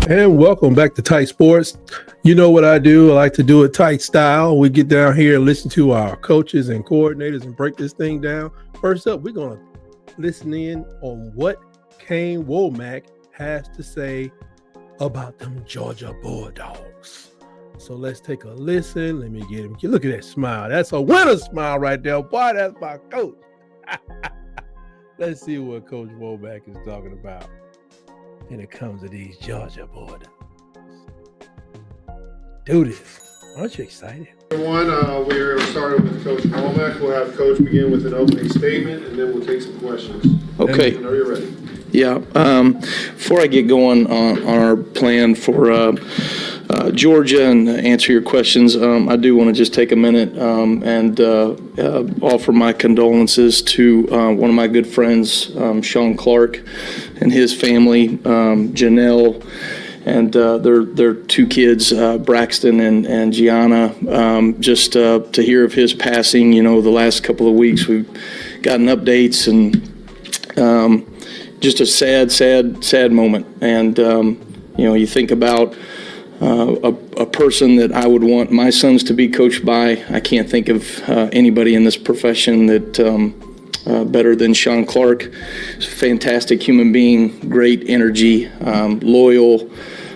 And welcome back to Tight Sports. You know what I do. I like to do it tight style. We get down here and listen to our coaches and coordinators and break this thing down. First up, we're going to listen in on what Kane Wommack has to say about them Georgia Bulldogs. So let's take a listen. Let me get him. Look at that smile. That's a winner smile right there. Boy, that's my coach. Let's see what Coach Wommack is talking about when it comes to these Georgia Bulldogs. Do this. Aren't you excited? Everyone, we're starting with Coach Wommack. We'll have Coach begin with an opening statement, and then we'll take some questions. Okay. Are you ready? Yeah. Before I get going on our plan for Georgia and answer your questions, I do want to just take a minute and offer my condolences to one of my good friends, Sean Clark, and his family, Janelle, and their two kids, Braxton and Gianna. Just to hear of his passing, the last couple of weeks we've gotten updates, and just a sad moment. And you think about a person that I would want my sons to be coached by. I can't think of anybody in this profession that better than Sean Clark. He's a fantastic human being, great energy, loyal,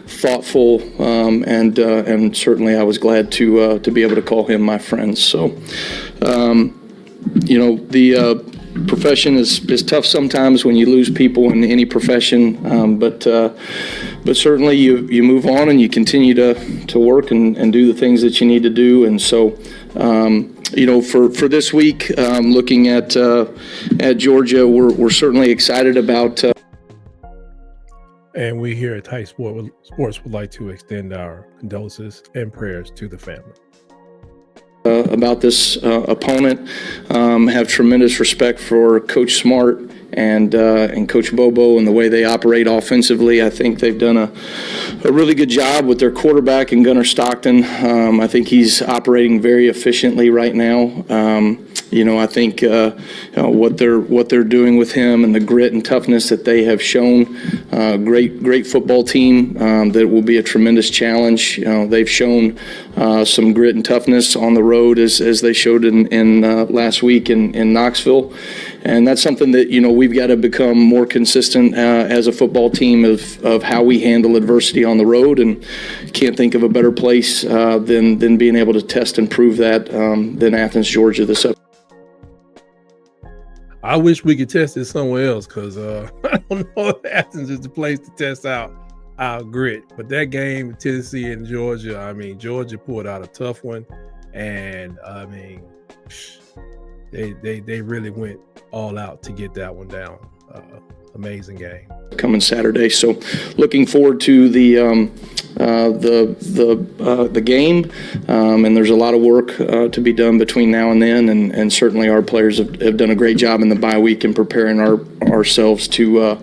thoughtful, and certainly I was glad to be able to call him my friend. So, the profession is tough sometimes when you lose people in any profession, but certainly you move on and you continue to work and do the things that you need to do. And so, for this week, looking at Georgia, we're certainly excited about. And we here at Tight Sports would like to extend our condolences and prayers to the family. About this opponent, have tremendous respect for Coach Smart and Coach Bobo and the way they operate offensively. I think they've done a really good job with their quarterback and Gunnar Stockton. I think he's operating very efficiently right now. I think what they're doing with him and the grit and toughness that they have shown. Great football team that will be a tremendous challenge. They've shown some grit and toughness on the road as they showed in last week in Knoxville, and that's something that we've got to become more consistent as a football team of how we handle adversity on the road. And can't think of a better place than being able to test and prove that than Athens, Georgia this up. I wish we could test it somewhere else because I don't know if Athens is the place to test out our grit. But that game, Tennessee and Georgia, Georgia pulled out a tough one. And, they really went all out to get that one down. Amazing game. Coming Saturday. So looking forward to the game, and there's a lot of work to be done between now and then, and certainly our players have done a great job in the bye week in preparing ourselves to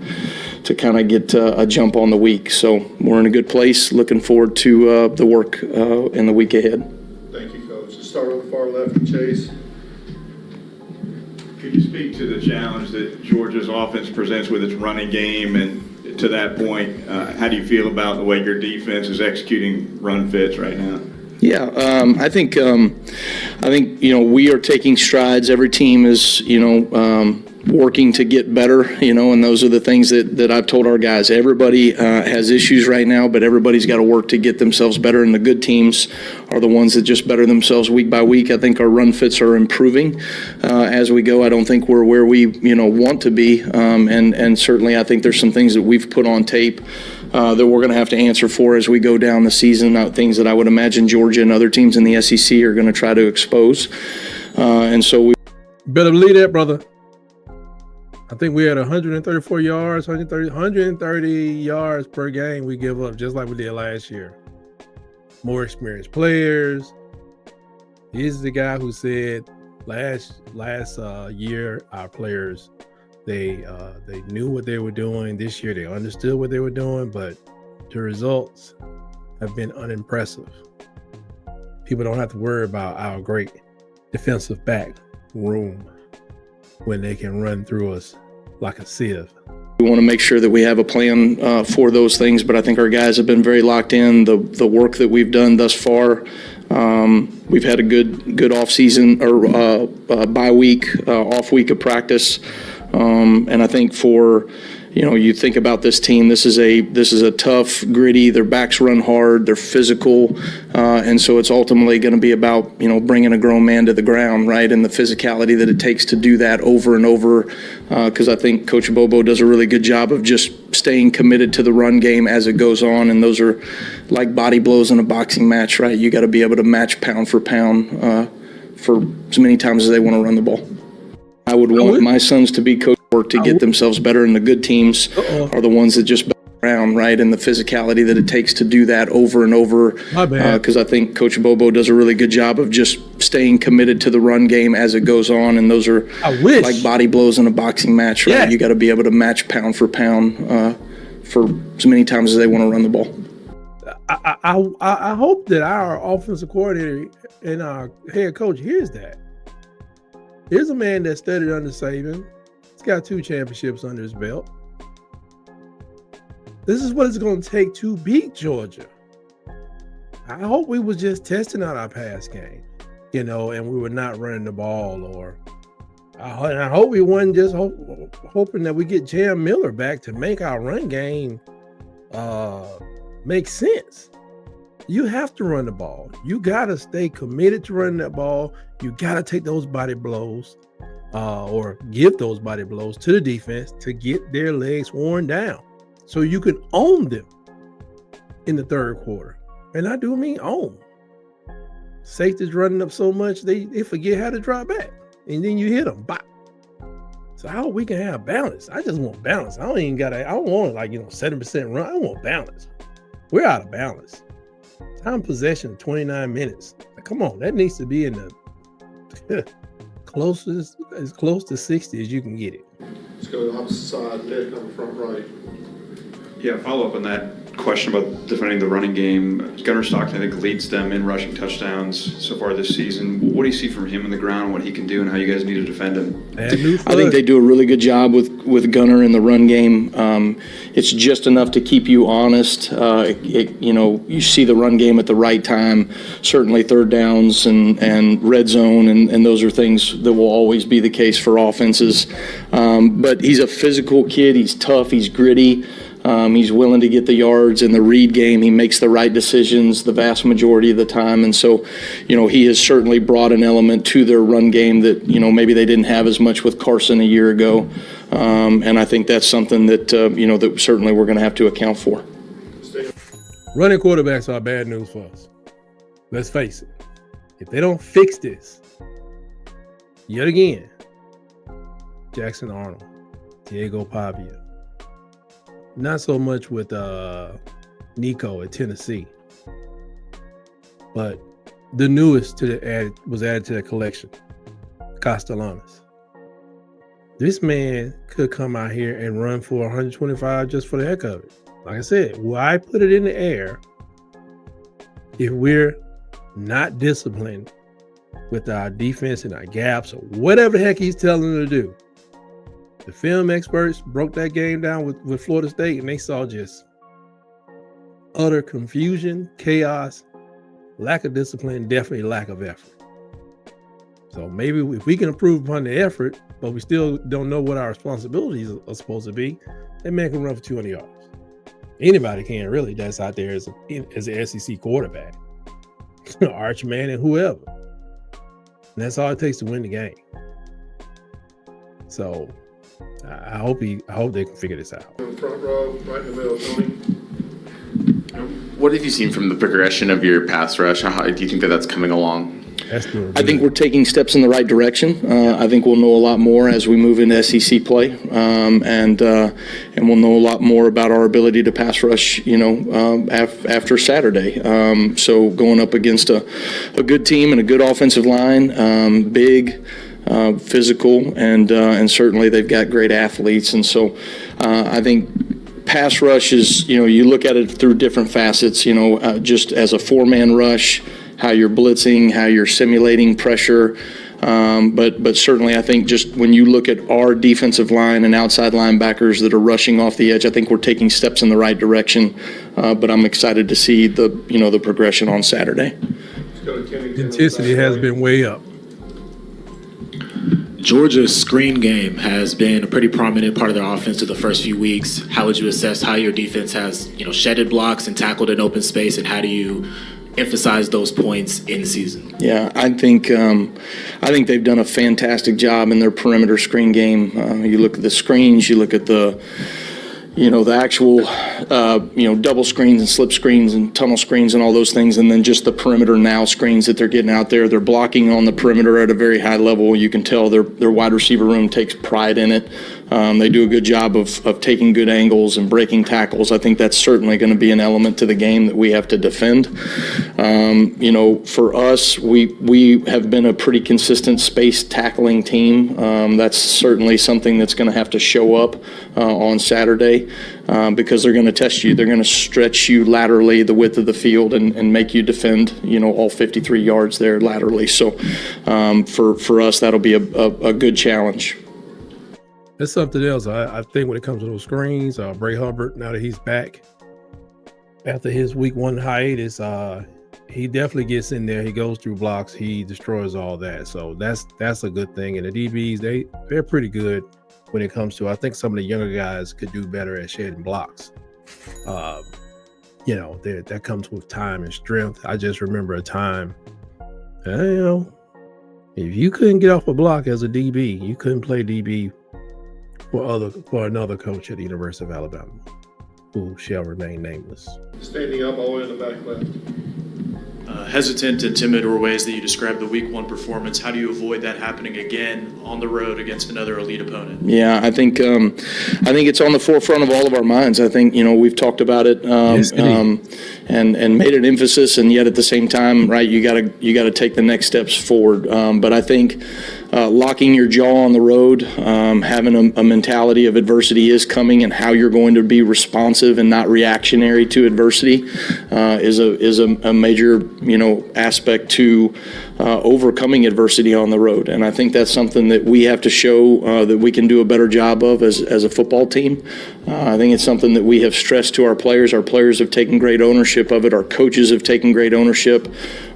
kind of get a jump on the week. So we're in a good place. Looking forward to the work in the week ahead. Thank you, Coach. Let's start on the far left, Chase. Could you speak to the challenge that Georgia's offense presents with its running game? And to that point, how do you feel about the way your defense is executing run fits right now? Yeah, I think we are taking strides. Every team is working to get better, and those are the things that I've told our guys. Everybody has issues right now, but everybody's got to work to get themselves better, and the good teams are the ones that just better themselves week by week. I think our run fits are improving as we go. I don't think we're where we want to be, and certainly I think there's some things that we've put on tape that we're going to have to answer for as we go down the season, things that I would imagine Georgia and other teams in the SEC are going to try to expose. And so we better believe that, brother. I think we had 134 yards, 130 yards per game we give up, just like we did last year. More experienced players. He's the guy who said last year our players, they knew what they were doing. This year they understood what they were doing, but the results have been unimpressive. People don't have to worry about our great defensive back room when they can run through us like a sieve. We We want to make sure that we have a plan for those things, but I think our guys have been very locked in. The work that we've done thus far, we've had a good off season or bye week, off week of practice, and I think you think about this team. This is a tough, gritty. Their backs run hard. They're physical, and so it's ultimately going to be about bringing a grown man to the ground, right? And the physicality that it takes to do that over and over. Because I think Coach Bobo does a really good job of just staying committed to the run game as it goes on, and those are like body blows in a boxing match, right? You got to be able to match pound for pound for as many times as they want to run the ball. I would want my sons to be coached to get themselves better, and the good teams are the ones that just back around, right? And the physicality that it takes to do that over and over. Because I think Coach Bobo does a really good job of just staying committed to the run game as it goes on, and those are like body blows in a boxing match, right? Yeah. You got to be able to match pound for pound for as many times as they want to run the ball. I hope that our offensive coordinator and our head coach hears that. Here's a man that studied under Saban. He's got 2 championships under his belt. This is what it's going to take to beat Georgia. I hope we was just testing out our pass game, and we were not running the ball. Or I hope we wasn't just hoping that we get Jam Miller back to make our run game make sense. You have to run the ball. You got to stay committed to running that ball. You got to take those body blows or give those body blows to the defense to get their legs worn down so you can own them in the third quarter. And I do mean own. Safety's running up so much, they forget how to drop back. And then you hit them. Bop. So how we can have balance? I just want balance. I don't want 7% run. I want balance. We're out of balance. Time possession, 29 minutes. Come on, that needs to be in the as close to 60 as you can get it. Let's go to the opposite side, Nick on the front right. Yeah, follow up on that question about defending the running game. Gunnar Stockton, I think, leads them in rushing touchdowns so far this season. What do you see from him on the ground, what he can do, and how you guys need to defend him? I think they do a really good job with Gunnar in the run game. It's just enough to keep you honest. You see the run game at the right time, certainly third downs and red zone, and those are things that will always be the case for offenses. But he's a physical kid. He's tough. He's gritty. He's willing to get the yards in the read game. He makes the right decisions the vast majority of the time. And so, he has certainly brought an element to their run game that, maybe they didn't have as much with Carson a year ago. And I think that's something that, that certainly we're going to have to account for. Running quarterbacks are bad news for us. Let's face it. If they don't fix this, yet again, Jackson Arnold, Diego Pavia, not so much with Nico at Tennessee, but the newest was added to the collection, Castellanos. This man could come out here and run for 125 just for the heck of it. Like I said, why put it in the air if we're not disciplined with our defense and our gaps or whatever the heck he's telling them to do? The film experts broke that game down with Florida State, and they saw just utter confusion, chaos, lack of discipline, definitely lack of effort. So maybe if we can improve upon the effort, but we still don't know what our responsibilities are supposed to be, that man can run for 200 yards. Anybody can, really, that's out there as an SEC quarterback. Archman and whoever. And that's all it takes to win the game. So I hope they can figure this out. Front row, right in the middle, Tony. What have you seen from the progression of your pass rush? How do you think that's coming along? I think we're taking steps in the right direction. I think we'll know a lot more as we move into SEC play, and we'll know a lot more about our ability to pass rush, after Saturday. So going up against a good team and a good offensive line, big, physical, and certainly they've got great athletes. And so I think pass rush is, you look at it through different facets, just as a four-man rush, how you're blitzing, how you're simulating pressure, But certainly I think just when you look at our defensive line and outside linebackers that are rushing off the edge, I think we're taking steps in the right direction. But I'm excited to see the progression on Saturday. Intensity has been way up. Georgia's screen game has been a pretty prominent part of their offense through the first few weeks. How would you assess how your defense has, shedded blocks and tackled in open space, and how do you emphasize those points in season? Yeah, I think they've done a fantastic job in their perimeter screen game. You look at the screens, you look at the actual, double screens and slip screens and tunnel screens and all those things, and then just the perimeter now screens that they're getting out there. They're blocking on the perimeter at a very high level. You can tell their wide receiver room takes pride in it. They do a good job of taking good angles and breaking tackles. I think that's certainly going to be an element to the game that we have to defend. For us, we have been a pretty consistent space tackling team. That's certainly something that's going to have to show up on Saturday because they're going to test you. They're going to stretch you laterally the width of the field and make you defend, all 53 yards there laterally. So for us, that'll be a good challenge. That's something else. I think when it comes to those screens, Bray Hubbard, now that he's back after his week 1 hiatus, he definitely gets in there. He goes through blocks. He destroys all that. So that's a good thing. And the DBs, they're pretty good when it comes to, I think some of the younger guys could do better at shedding blocks. That comes with time and strength. I just remember a time, if you couldn't get off a block as a DB, you couldn't play DB for another coach at the University of Alabama, who shall remain nameless. Standing up all the way in the back left. Hesitant and timid were ways that you described the week 1 performance. How do you avoid that happening again on the road against another elite opponent? Yeah, I think it's on the forefront of all of our minds. I think we've talked about it and made an emphasis, and yet at the same time, right, you gotta take the next steps forward. But I think locking your jaw on the road, having a mentality of adversity is coming, and how you're going to be responsive and not reactionary to adversity is a major aspect to overcoming adversity on the road. And I think that's something that we have to show that we can do a better job of as a football team. I think it's something that we have stressed to our players. Our players have taken great ownership of it. Our coaches have taken great ownership.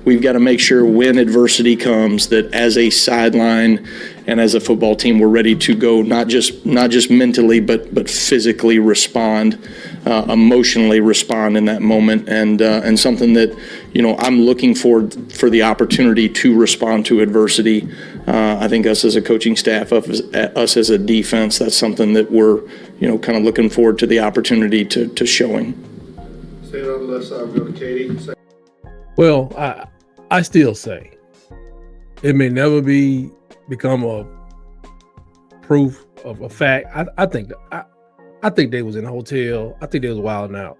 We've got to make sure when adversity comes that as a sideline and as a football team, we're ready to go, not just mentally, but physically respond, emotionally respond in that moment, and something that I'm looking for the opportunity to respond to adversity. I think us as a coaching staff, us as a defense, that's something that we're kind of looking forward to the opportunity to showing. Stand on the left side. We'll go to Katie. Well, I still say it may never become a proof of a fact. I think they was in a hotel. I think they was wilding out.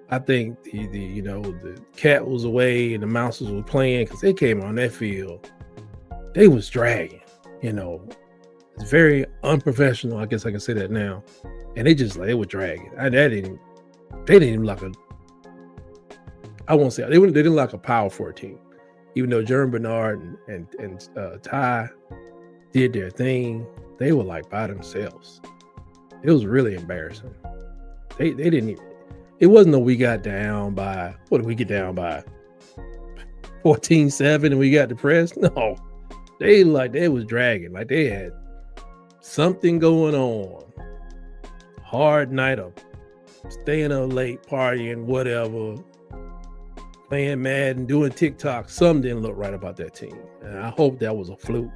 I think the cat was away and the mouses were playing because they came on that field. They was dragging. It's very unprofessional. I guess I can say that now. And they were dragging. They didn't even like I won't say they didn't like a Power 4 team. Even though Jeremy Bernard and Ty did their thing, they were like by themselves. It was really embarrassing. They didn't even. It wasn't that we got down by, what did we get down by? 14-7 and we got depressed? No. They was dragging. Like they had something going on. Hard night of staying up late, partying, whatever. Playing Madden, doing TikTok. Something didn't look right about that team. And I hope that was a fluke.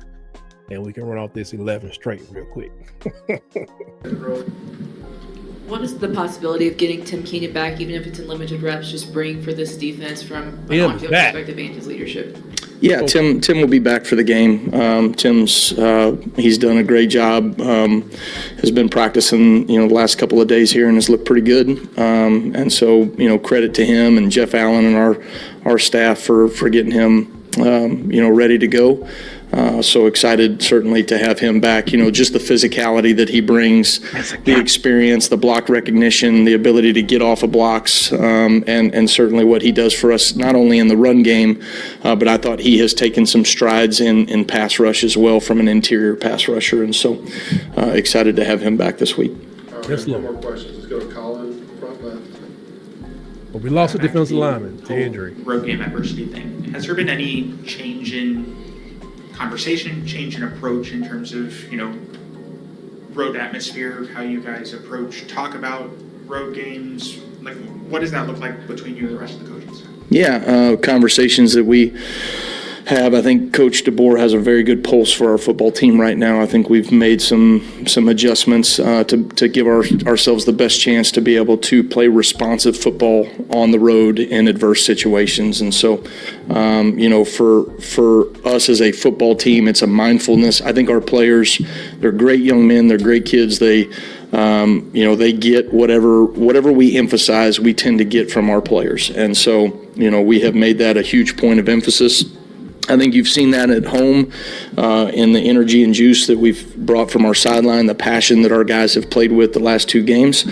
And we can run off this 11 straight real quick. What is the possibility of getting Tim Kane back, even if it's in limited reps, just bring for this defense from an on-field perspective and his leadership? Yeah, Tim will be back for the game. He's done a great job. Has been practicing, the last couple of days here and has looked pretty good. And so, credit to him and Jeff Allen and our staff for getting him, ready to go. So excited certainly to have him back. Just the physicality that he brings, the experience, the block recognition, the ability to get off of blocks, and certainly what he does for us, not only in the run game, but I thought he has taken some strides in pass rush as well from an interior pass rusher. And so excited to have him back this week. Yes, No Lord. more questions. Let's go to Colin, front left. But we lost a defensive lineman to injury. Road game adversity thing. Has there been any change in conversation, change in approach in terms of, road atmosphere, how you guys talk about road games? Like, what does that look like between you and the rest of the coaching staff? Yeah, conversations that we have. I think Coach DeBoer has a very good pulse for our football team right now. I think we've made some adjustments to give ourselves the best chance to be able to play responsive football on the road in adverse situations. And so, for us as a football team, it's a mindfulness. I think our players, they're great young men, they're great kids. They get whatever we emphasize, we tend to get from our players. And so, we have made that a huge point of emphasis. I think you've seen that at home in the energy and juice that we've brought from our sideline, the passion that our guys have played with the last two games.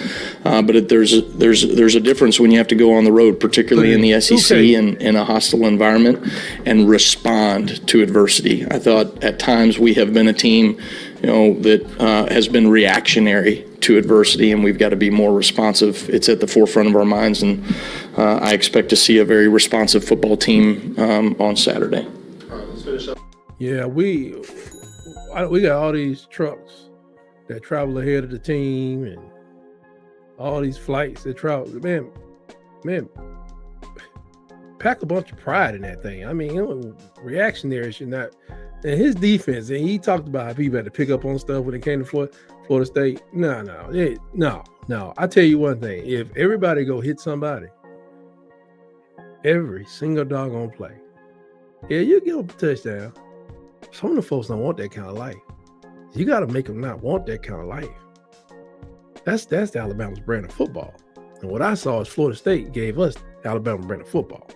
But there's a difference when you have to go on the road, particularly in the SEC and in a hostile environment, and respond to adversity. I thought at times we have been a team, that has been reactionary to adversity, and we've got to be more responsive. It's at the forefront of our minds, and I expect to see a very responsive football team on Saturday. All right, let's finish up. Yeah, we got all these trucks that travel ahead of the team and all these flights that travel. Man, pack a bunch of pride in that thing. I mean, reactionary should not. And his defense, and he talked about how people had to pick up on stuff when it came to Florida State. No. I tell you one thing: if everybody go hit somebody, every single doggone play, yeah, you give up a touchdown. Some of the folks don't want that kind of life. You got to make them not want that kind of life. That's Alabama's brand of football. And what I saw is Florida State gave us Alabama's brand of football.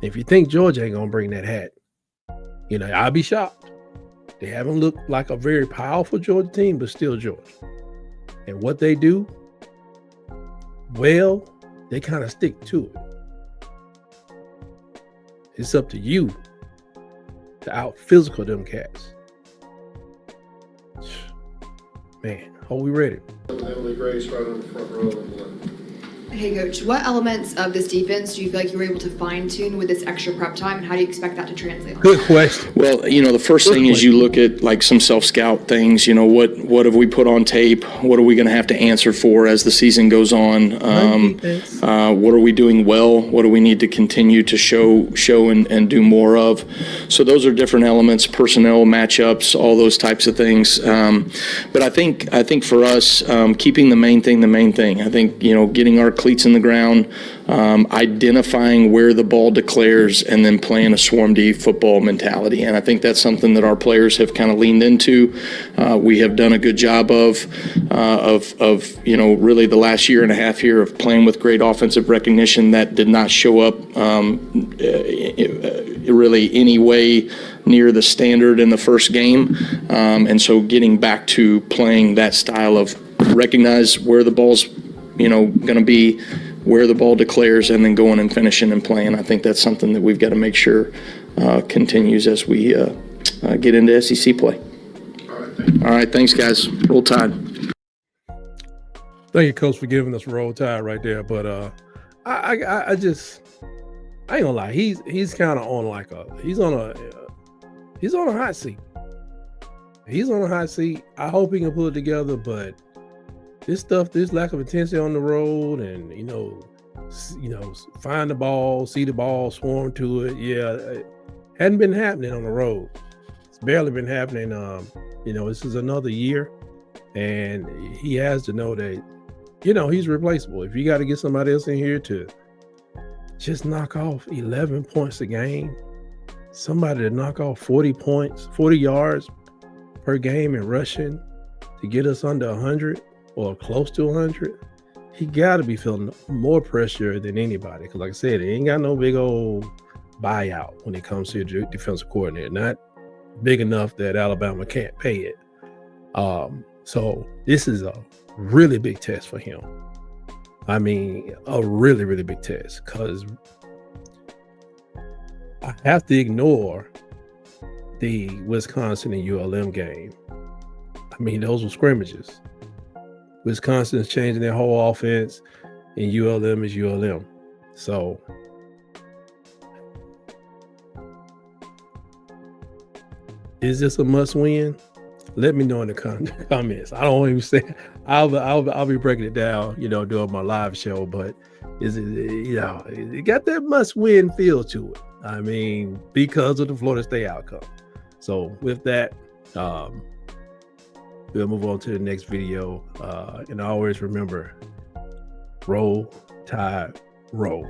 If you think Georgia ain't gonna bring that hat, I'll be shocked. They haven't looked like a very powerful Georgia team, but still Georgia. And what they do, well, they kind of stick to it. It's up to you to out physical them cats. Man, are we ready? Emily Grace right on the front row on the left. Hey, Coach, what elements of this defense do you feel like you were able to fine-tune with this extra prep time, and how do you expect that to translate? Good question. Well, the first thing is you look at like some self-scout things. What have we put on tape? What are we going to have to answer for as the season goes on? What are we doing well? What do we need to continue to show and do more of? So those are different elements, personnel, matchups, all those types of things. But I think for us, keeping the main thing. I think getting our cleats in the ground, identifying where the ball declares, and then playing a swarm D football mentality. And I think that's something that our players have kind of leaned into. We have done a good job of really the last year and a half here of playing with great offensive recognition that did not show up really any way near the standard in the first game. And so getting back to playing that style of recognize where the ball's going to be, where the ball declares, and then going and finishing and playing. I think that's something that we've got to make sure continues as we get into SEC play. All right, thanks, guys. Roll Tide. Thank you, Coach, for giving us Roll Tide right there. But I ain't gonna lie, he's kind of on he's on a hot seat. He's on a hot seat. I hope he can pull it together, but this lack of intensity on the road, and find the ball, see the ball, swarm to it. Yeah, it hadn't been happening on the road. It's barely been happening. This is another year, and he has to know that he's replaceable. If you got to get somebody else in here to just knock off 11 points a game, somebody to knock off 40 yards per game in rushing to get us under 100. Or close to 100, he got to be feeling more pressure than anybody. Because like I said, he ain't got no big old buyout when it comes to your defensive coordinator. Not big enough that Alabama can't pay it. So this is a really big test for him. I mean, a really, really big test, because I have to ignore the Wisconsin and ULM game. I mean, those were scrimmages. Wisconsin is changing their whole offense, and ULM is ULM. So is this a must win? Let me know in the comments. I don't even say I'll be breaking it down, during my live show, but is it, it got that must win feel to it. I mean, because of the Florida State outcome. So with that, we'll move on to the next video. And always remember, roll, tide, roll.